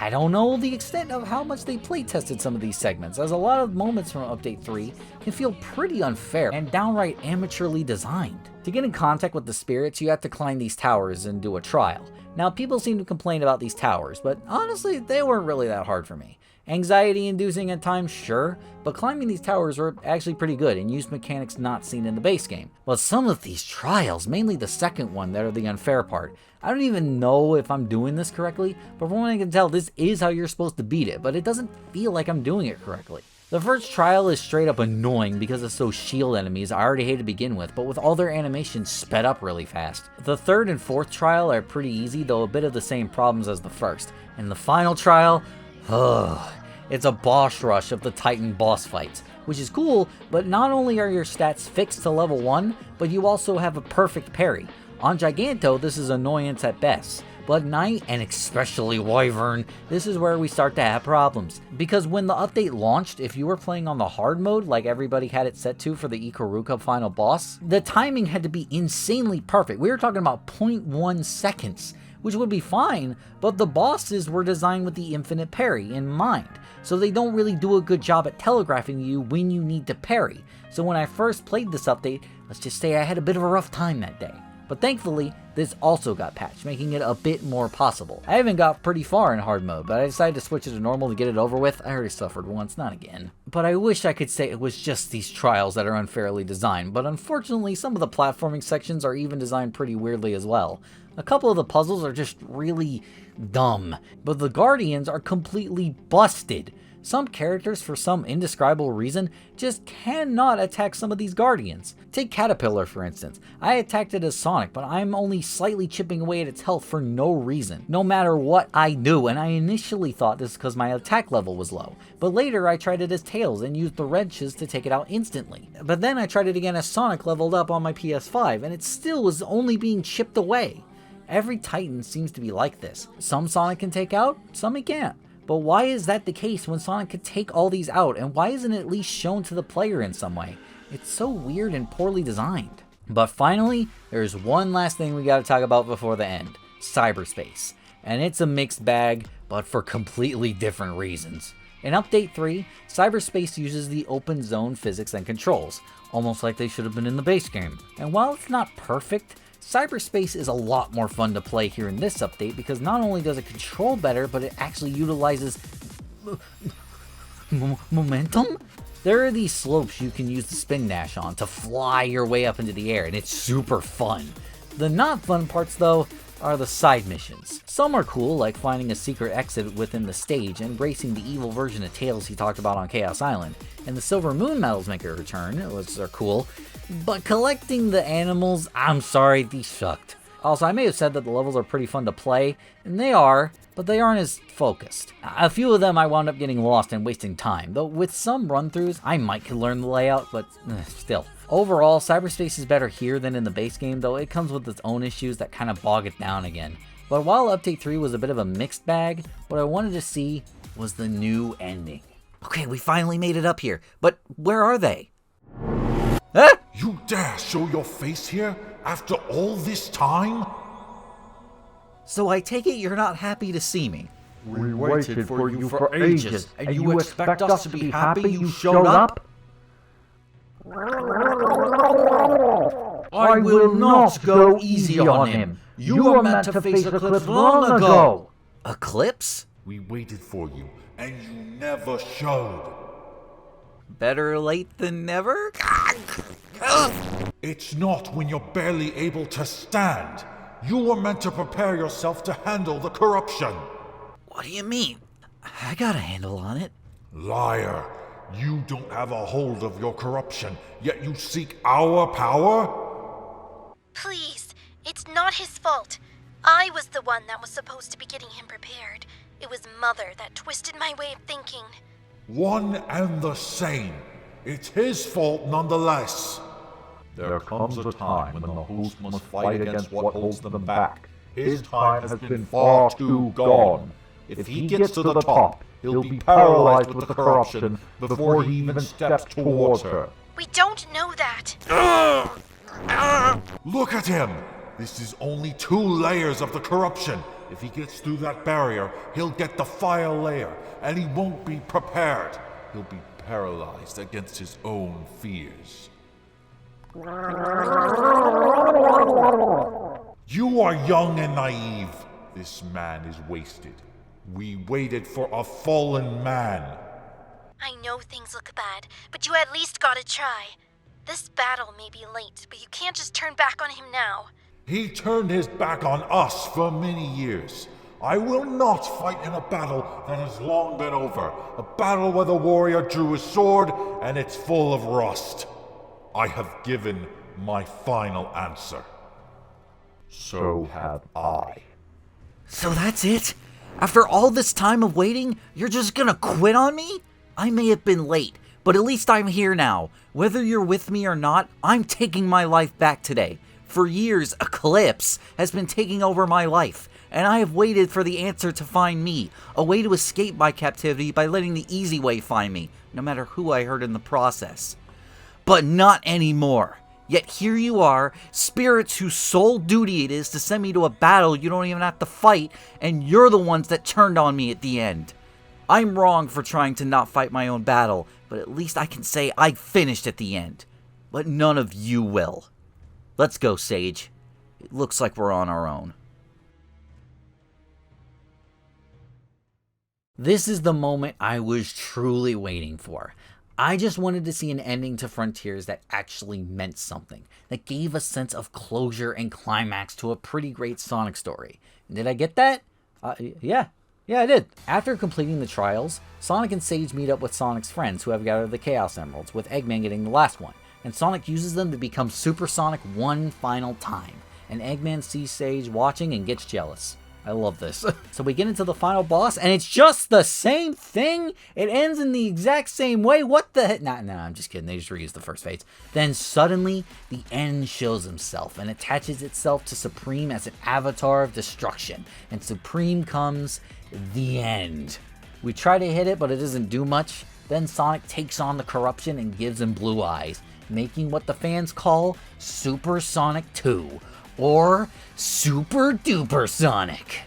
I don't know the extent of how much they playtested some of these segments, as a lot of moments from Update 3 can feel pretty unfair and downright amateurly designed. To get in contact with the spirits, you have to climb these towers and do a trial. Now, people seem to complain about these towers, but honestly, they weren't really that hard for me. Anxiety-inducing at times, sure, but climbing these towers were actually pretty good and used mechanics not seen in the base game. But some of these trials, mainly the second one, that are the unfair part, I don't even know if I'm doing this correctly, but from what I can tell, this is how you're supposed to beat it, but it doesn't feel like I'm doing it correctly. The first trial is straight up annoying because it's those shield enemies I already hate to begin with, but with all their animations sped up really fast. The third and fourth trial are pretty easy, though a bit of the same problems as the first. And the final trial, it's a boss rush of the Titan boss fights, which is cool, but not only are your stats fixed to level 1, but you also have a perfect parry. On Giganto, this is annoyance at best. But Knight, and especially Wyvern, this is where we start to have problems. Because when the update launched, if you were playing on the hard mode, like everybody had it set to for the Ikaruga final boss, the timing had to be insanely perfect. We were talking about 0.1 seconds, which would be fine, but the bosses were designed with the infinite parry in mind. So they don't really do a good job at telegraphing you when you need to parry. So when I first played this update, let's just say I had a bit of a rough time that day. But thankfully, this also got patched, making it a bit more possible. I even got pretty far in hard mode, but I decided to switch it to normal to get it over with. I already suffered once, not again. But I wish I could say it was just these trials that are unfairly designed, but unfortunately some of the platforming sections are even designed pretty weirdly as well. A couple of the puzzles are just really dumb, but the Guardians are completely busted. Some characters, for some indescribable reason, just cannot attack some of these Guardians. Take Caterpillar, for instance. I attacked it as Sonic, but I'm only slightly chipping away at its health for no reason, no matter what I do, and I initially thought this because my attack level was low. But later I tried it as Tails and used the wrenches to take it out instantly. But then I tried it again as Sonic leveled up on my PS5, and it still was only being chipped away. Every Titan seems to be like this. Some Sonic can take out, some he can't. But why is that the case when Sonic could take all these out, and why isn't it at least shown to the player in some way? It's so weird and poorly designed. But finally, there's one last thing we gotta talk about before the end. Cyberspace. And it's a mixed bag, but for completely different reasons. In Update 3, Cyberspace uses the open zone physics and controls, almost like they should have been in the base game. And while it's not perfect, Cyberspace is a lot more fun to play here in this update because not only does it control better, but it actually utilizes momentum? There are these slopes you can use the spin dash on to fly your way up into the air, and it's super fun. The not fun parts, though, are the side missions. Some are cool, like finding a secret exit within the stage and racing the evil version of Tails he talked about on Chaos Island, and the Silver Moon medals make a return, which are cool. But collecting the animals, I'm sorry, these sucked. Also, I may have said that the levels are pretty fun to play, and they are, but they aren't as focused. A few of them I wound up getting lost and wasting time, though with some run-throughs, I might could learn the layout, but still. Overall, Cyberspace is better here than in the base game, though it comes with its own issues that kind of bog it down again. But while Update 3 was a bit of a mixed bag, what I wanted to see was the new ending. Okay, we finally made it up here, but where are they? Ah! You dare show your face here after all this time? So I take it you're not happy to see me. We waited for you for ages, and you expect us to be happy you showed up? I will not go easy on him. You were meant to face Eclipse long ago. Eclipse? We waited for you, and you never showed. Better late than never? It's not when you're barely able to stand. You were meant to prepare yourself to handle the corruption. What do you mean? I got a handle on it. Liar. You don't have a hold of your corruption, yet you seek our power? Please, it's not his fault. I was the one that was supposed to be getting him prepared. It was Mother that twisted my way of thinking. One and the same. It's his fault nonetheless. There comes a time when the host must fight against what holds them back. His time has been far too gone. If he gets to the top, he'll be paralyzed with the corruption before he even steps towards her. We don't know that. Look at him! This is only 2 layers of the corruption. If he gets through that barrier, he'll get the final layer, and he won't be prepared. He'll be paralyzed against his own fears. You are young and naive. This man is wasted. We waited for a fallen man. I know things look bad, but you at least gotta try. This battle may be late, but you can't just turn back on him now. He turned his back on us for many years. I will not fight in a battle that has long been over. A battle where the warrior drew his sword and it's full of rust. I have given my final answer. So have I. So that's it? After all this time of waiting, you're just gonna quit on me? I may have been late, but at least I'm here now. Whether you're with me or not, I'm taking my life back today. For years, Eclipse has been taking over my life, and I have waited for the answer to find me, a way to escape my captivity by letting the easy way find me, no matter who I hurt in the process. But not anymore. Yet here you are, spirits whose sole duty it is to send me to a battle you don't even have to fight, and you're the ones that turned on me at the end. I'm wrong for trying to not fight my own battle, but at least I can say I finished at the end. But none of you will. Let's go, Sage. It looks like we're on our own. This is the moment I was truly waiting for. I just wanted to see an ending to Frontiers that actually meant something, that gave a sense of closure and climax to a pretty great Sonic story. Did I get that? Yeah, I did. After completing the trials, Sonic and Sage meet up with Sonic's friends who have gathered the Chaos Emeralds, with Eggman getting the last one, and Sonic uses them to become Super Sonic one final time, and Eggman sees Sage watching and gets jealous. I love this. So we get into the final boss, and it's just the same thing. It ends in the exact same way. What the heck? Nah, I'm just kidding. They just reused the first phase. Then suddenly, the end shows himself and attaches itself to Supreme as an avatar of destruction. And Supreme comes the end. We try to hit it, but it doesn't do much. Then Sonic takes on the corruption and gives him blue eyes, making what the fans call Super Sonic 2. Or Super Duper Sonic.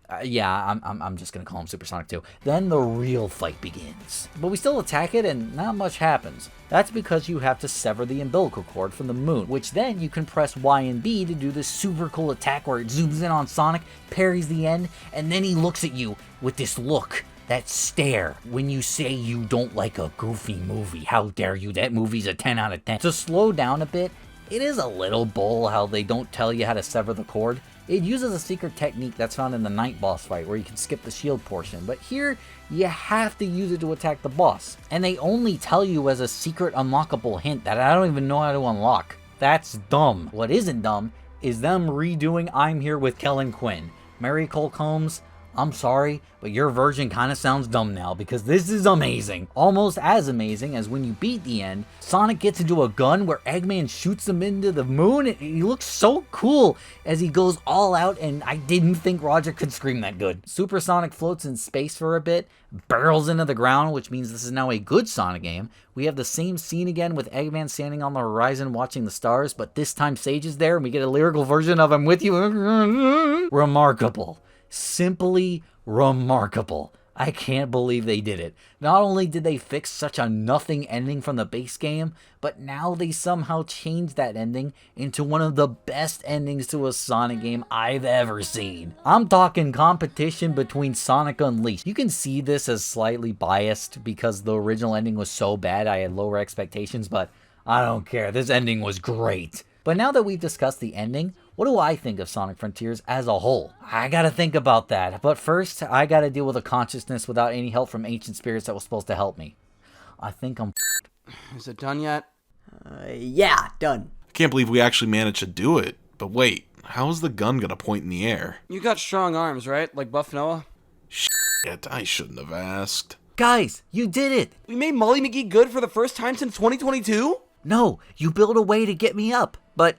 I'm just gonna call him Super Sonic 2. Then the real fight begins. But we still attack it and not much happens. That's because you have to sever the umbilical cord from the moon, which then you can press Y and B to do this super cool attack where it zooms in on Sonic, parries the end, and then he looks at you with this look, that stare, when you say you don't like a goofy movie. How dare you, that movie's a 10 out of 10. To slow down a bit, it is a little bull how they don't tell you how to sever the cord. It uses a secret technique that's found in the night boss fight where you can skip the shield portion, but here you have to use it to attack the boss. And they only tell you as a secret unlockable hint that I don't even know how to unlock. That's dumb. What isn't dumb is them redoing I'm Here with Kellen Quinn. Mary Cole Combs, I'm sorry, but your version kind of sounds dumb now because this is amazing. Almost as amazing as when you beat the end, Sonic gets into a gun where Eggman shoots him into the moon. He looks so cool as he goes all out, and I didn't think Roger could scream that good. Super Sonic floats in space for a bit, barrels into the ground, which means this is now a good Sonic game. We have the same scene again with Eggman standing on the horizon watching the stars, but this time Sage is there and we get a lyrical version of I'm With You. Remarkable. Simply remarkable. I can't believe they did it. Not only did they fix such a nothing ending from the base game, but now they somehow changed that ending into one of the best endings to a Sonic game I've ever seen. I'm talking competition between Sonic Unleashed. You can see this as slightly biased because the original ending was so bad I had lower expectations, but I don't care. This ending was great. But now that we've discussed the ending, what do I think of Sonic Frontiers as a whole? I gotta think about that. But first, I gotta deal with a consciousness without any help from ancient spirits that was supposed to help me. I think I'm Is it done yet? Yeah, done. I can't believe we actually managed to do it. But wait, how is the gun gonna point in the air? You got strong arms, right? Like Buff Noah? Shit, I shouldn't have asked. Guys, you did it! We made Molly McGee good for the first time since 2022? No, you built a way to get me up. But,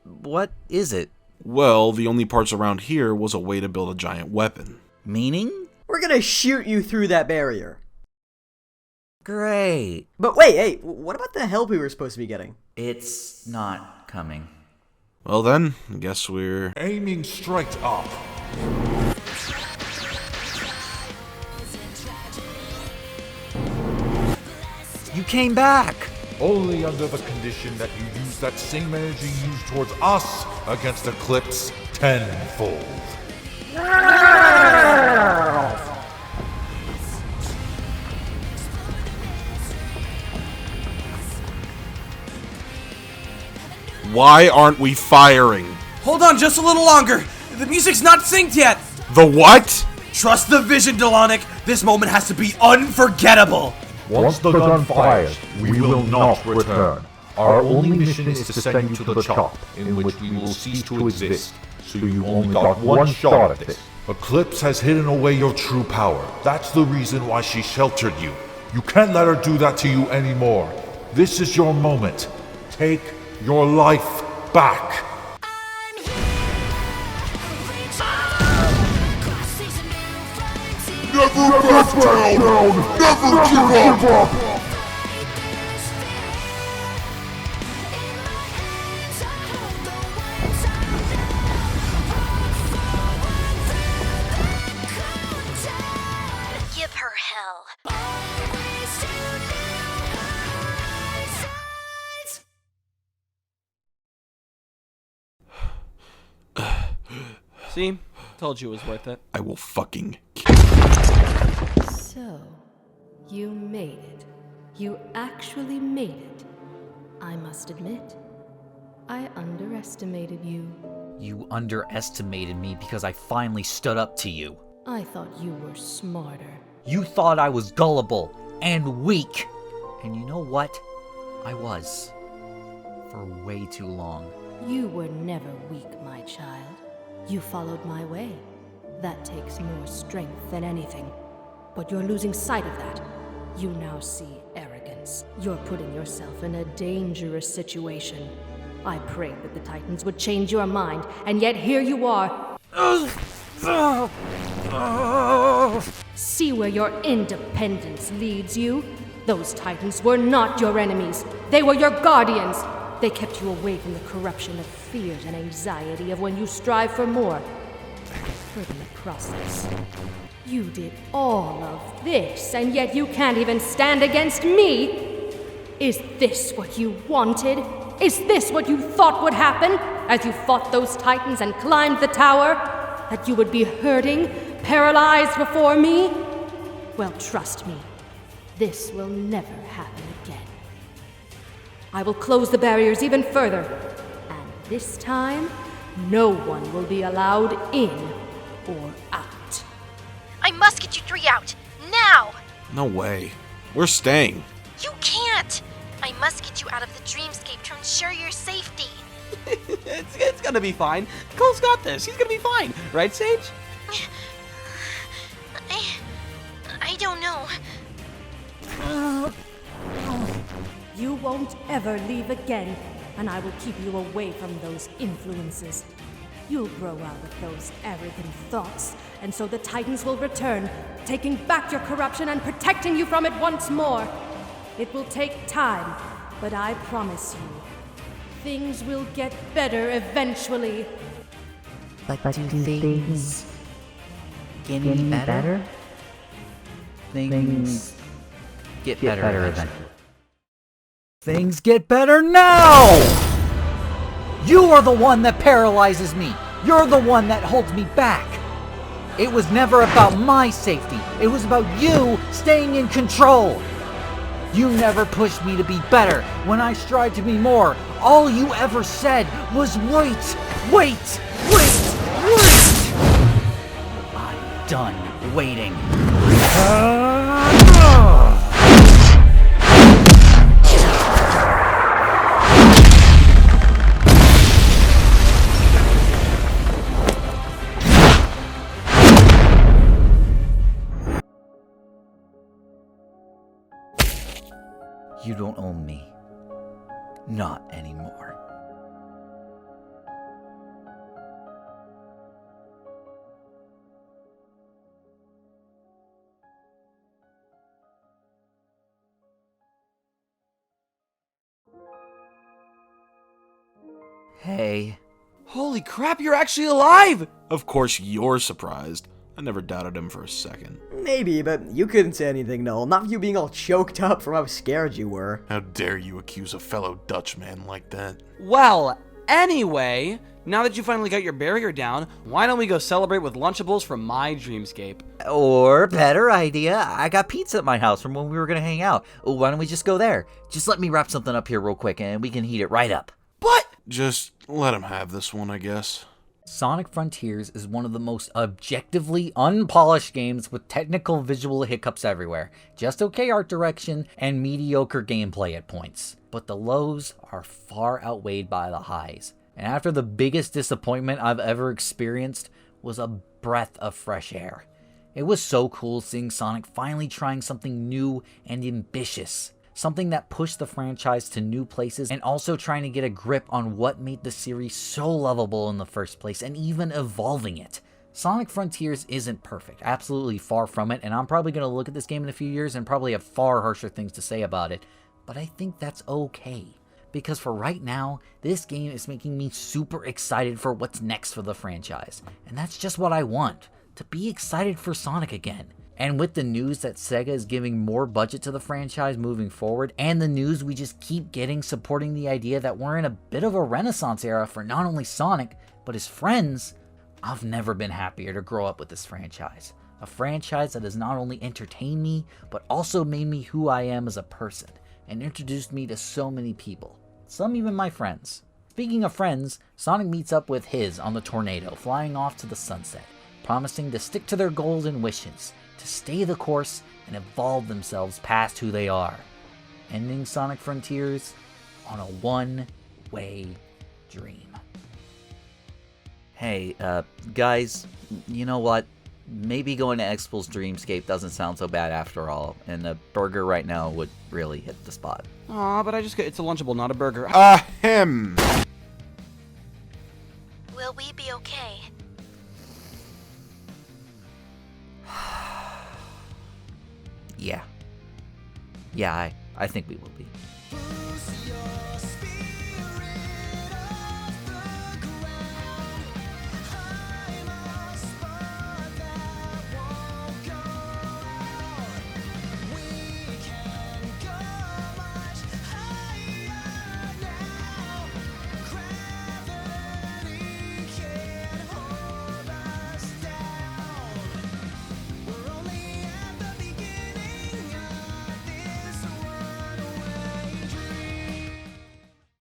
what is it? Well, the only parts around here was a way to build a giant weapon. Meaning? We're gonna shoot you through that barrier. Great. But wait, hey, what about the help we were supposed to be getting? It's not coming. Well then, I guess we're... Aiming straight up. You came back! Only under the condition that you use that same energy used towards us against Eclipse tenfold. Why aren't we firing? Hold on just a little longer. The music's not synced yet. The what? Trust the vision, Delonic. This moment has to be unforgettable. Once the gun fires, we will not return. Our only mission is to send you to the top, in which we will cease to exist. So you only got one shot at this. Eclipse has hidden away your true power. That's the reason why she sheltered you. You can't let her do that to you anymore. This is your moment. Take your life back. Never back down! Never give up! Give her hell. See? Told you it was worth it. I will fucking... So, you made it. You actually made it. I must admit, I underestimated you. You underestimated me because I finally stood up to you. I thought you were smarter. You thought I was gullible and weak. And you know what? I was. For way too long. You were never weak, my child. You followed my way. That takes more strength than anything. But you're losing sight of that. You now see arrogance. You're putting yourself in a dangerous situation. I prayed that the Titans would change your mind, and yet here you are. See where your independence leads you? Those Titans were not your enemies. They were your guardians. They kept you away from the corruption of fears and anxiety of when you strive for more. But in the process, you did all of this, and yet you can't even stand against me? Is this what you wanted? Is this what you thought would happen as you fought those Titans and climbed the tower? That you would be hurting, paralyzed before me? Well, trust me, this will never happen again. I will close the barriers even further, and this time, no one will be allowed in or out. I must get you three out. Now! No way. We're staying. You can't! I must get you out of the dreamscape to ensure your safety. It's gonna be fine. Cole's got this. He's gonna be fine. Right, Sage? I don't know. You won't ever leave again, and I will keep you away from those influences. You'll grow out of those arrogant thoughts, and so the Titans will return, taking back your corruption and protecting you from it once more. It will take time, but I promise you, things will get better eventually. But do things get any better? Things get better eventually. Things get better now! You are the one that paralyzes me. You're the one that holds me back. It was never about my safety. It was about you staying in control. You never pushed me to be better. When I strived to be more, all you ever said was wait, wait, wait, wait. I'm done waiting. You don't own me. Not anymore. Hey. Holy crap, you're actually alive! Of course you're surprised. I never doubted him for a second. Maybe, but you couldn't say anything, Noel. Not you being all choked up from how scared you were. How dare you accuse a fellow Dutchman like that? Well, anyway, now that you finally got your barrier down, why don't we go celebrate with Lunchables from my dreamscape? Or, better idea, I got pizza at my house from when we were gonna hang out. Why don't we just go there? Just let me wrap something up here real quick and we can heat it right up. But Just let him have this one, I guess. Sonic Frontiers is one of the most objectively unpolished games with technical visual hiccups everywhere. Just okay art direction and mediocre gameplay at points. But the lows are far outweighed by the highs. And after the biggest disappointment I've ever experienced was a breath of fresh air. It was so cool seeing Sonic finally trying something new and ambitious. Something that pushed the franchise to new places and also trying to get a grip on what made the series so lovable in the first place and even evolving it. Sonic Frontiers isn't perfect, absolutely far from it, and I'm probably going to look at this game in a few years and probably have far harsher things to say about it, but I think that's okay. Because for right now, this game is making me super excited for what's next for the franchise. And that's just what I want, to be excited for Sonic again. And with the news that SEGA is giving more budget to the franchise moving forward, and the news we just keep getting supporting the idea that we're in a bit of a renaissance era for not only Sonic, but his friends, I've never been happier to grow up with this franchise. A franchise that has not only entertained me, but also made me who I am as a person, and introduced me to so many people, some even my friends. Speaking of friends, Sonic meets up with his on the Tornado, flying off to the sunset, promising to stick to their goals and wishes, to stay the course and evolve themselves past who they are, ending Sonic Frontiers on a one-way dream. Hey, guys, you know what? Maybe going to Expel's Dreamscape doesn't sound so bad after all, and a burger right now would really hit the spot. Aw, but it's a Lunchable, not a burger. Him! Will we be okay? Yeah, I think we will be.